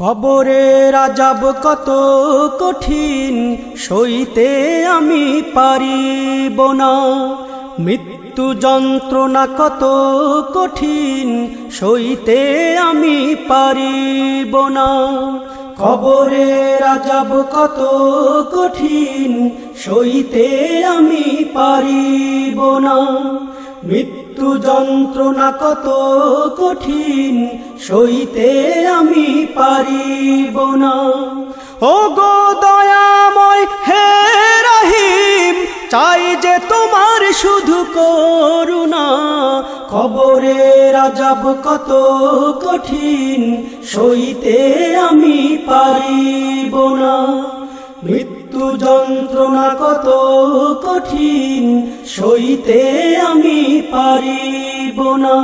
কবরের আযাব কত কঠিন, সইতে আমি পারিব না। মৃত্যু যন্ত্রণা কত কঠিন, সইতে আমি পারিব না। কবরের আযাব কত কঠিন, সইতে আমি পারিব না। মৃত্যু যন্ত্রণা কত কঠিন, সইতে আমি পারিব না। ও গো দয়াময় হে রহিম, চাই যে তোমার শুধু করুণা। কবরের আযাব কত কঠিন, সইতে আমি পারিব না। মৃত্যু যন্ত্রণা কত কঠিন, সইতে আমি পারিব না।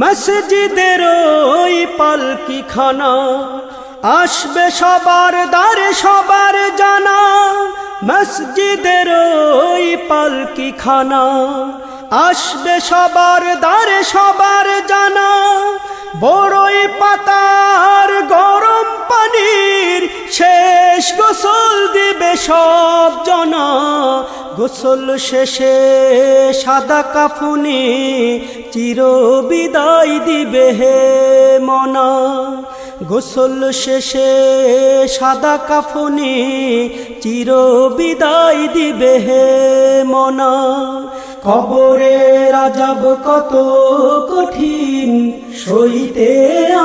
মসজিদের ওই পালকিখানা, আসবে সবার দ্বারে সবার জানা। মসজিদের ওই পালকিখানা, আসবে সবার দ্বারে সবার জানা। বড়ই পাতার গরম পানির শেষ গোসল দিবে সব জনা। গোসল শেষে সাদা কাফনে চির বিদায় দিবে হে মনা। গোসল শেষে সাদা কাফনে চির বিদায় দিবে হে মনা। কবরের আযাব কত কঠিন, সইতে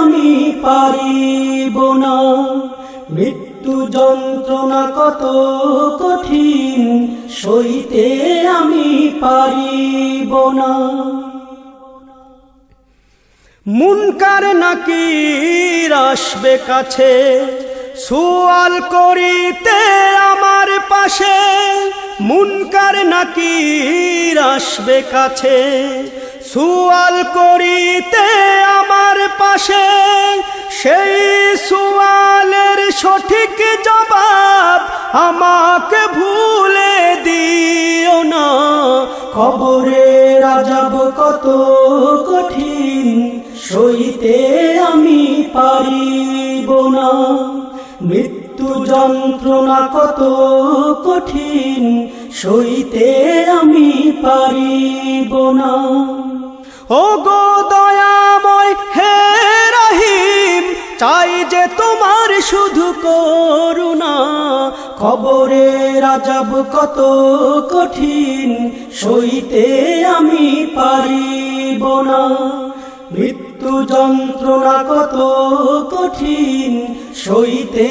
আমি পারিব না। মৃত্যু যন্ত্রণা কত কঠিন, সইতে আমি পারিব না। মুনকার নাকির আসবে কাছে, সুয়াল করিতে আমার পাশে। মুনকার নাকির আসবে কাছে, সুয়াল করিতে আমার পাশে। সেই সুয়ালের সঠিক জবাব আমাকে ভুলে দিও না। কবরের আযাব কত কঠিন, সইতে আমি পারিব না। মৃত্যু যন্ত্রণা কত কঠিন, সইতে আমি পারিব না। ও গো দয়াময় হে রহিম, চাই যে তোমার শুধু করুণা। কবরের আযাব কত কঠিন, সইতে আমি পারিব না। মৃত্যু যন্ত্রণা কত কঠিন, সইতে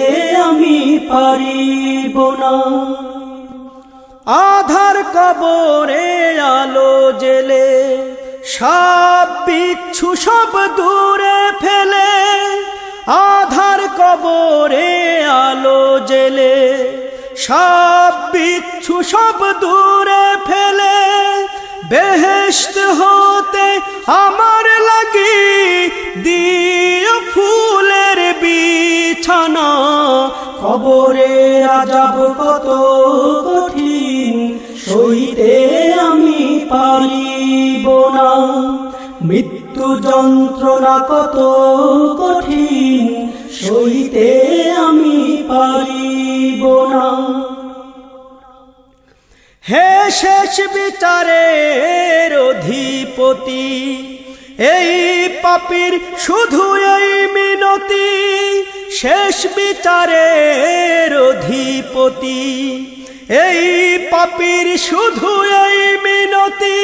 আমি পারিব না। আধার কবরে আলো জেলে, সাপ বিচ্ছু সব দূরে ফেলে। আধার কবরে আলো জেলে, সাপ বিচ্ছু সব দূরে ফেলে। বেহেশত হতে আমার লাগি দিও ফুলের বিছানা। কবরের আযাব কত কঠিন, সইতে আমি পারিব না। মৃত্যু যন্ত্রণা কত কঠিন, সইতে আমি পারিব না। হে শেষ বিচারের অধিপতি, এই পাপীর শুধু এই মিনতি। শেষ বিচারের অধিপতি, এই পাপীর শুধু এই মিনতি।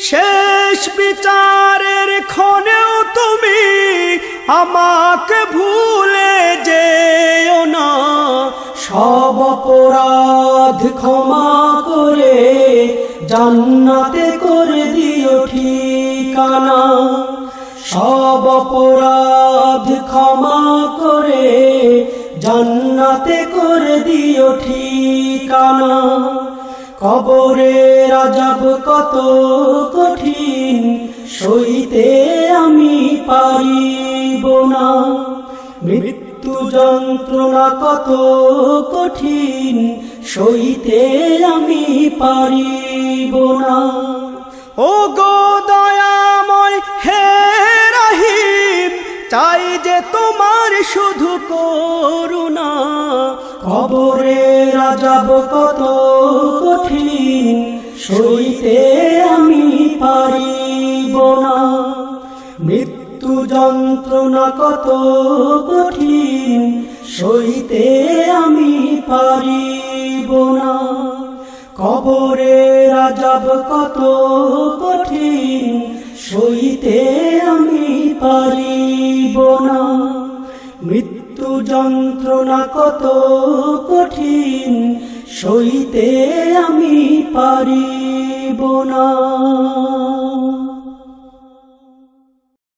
শেষ বিচারের ক্ষণেও তুমি আমাকে ভুলে যেও না। সব অপরাধ ক্ষমা করে জান্নাতে করে দিও ঠিকানা। সব অপরাধ ক্ষমা করে জান্নাতে করে দিও ঠিকানা। কবরের আযাব কত কঠিন, সইতে আমি পারিব না। মৃত্যু যন্ত্রণা কত কঠিন, সইতে আমি পারিব না। ও গো দয়াময় হে রহিম, চাই যে তোমার শুধু করুণা, কবরের আযাব কত কঠিন, সইতে আমি পারিব না। মৃত্যু যন্ত্রণা কত কঠিন, সইতে আমি পারিব না। কবরের আযাব কত কঠিন, সইতে আমি পারিব না। মৃত্যু যন্ত্রণা কত কঠিন, সইতে আমি পারিব না।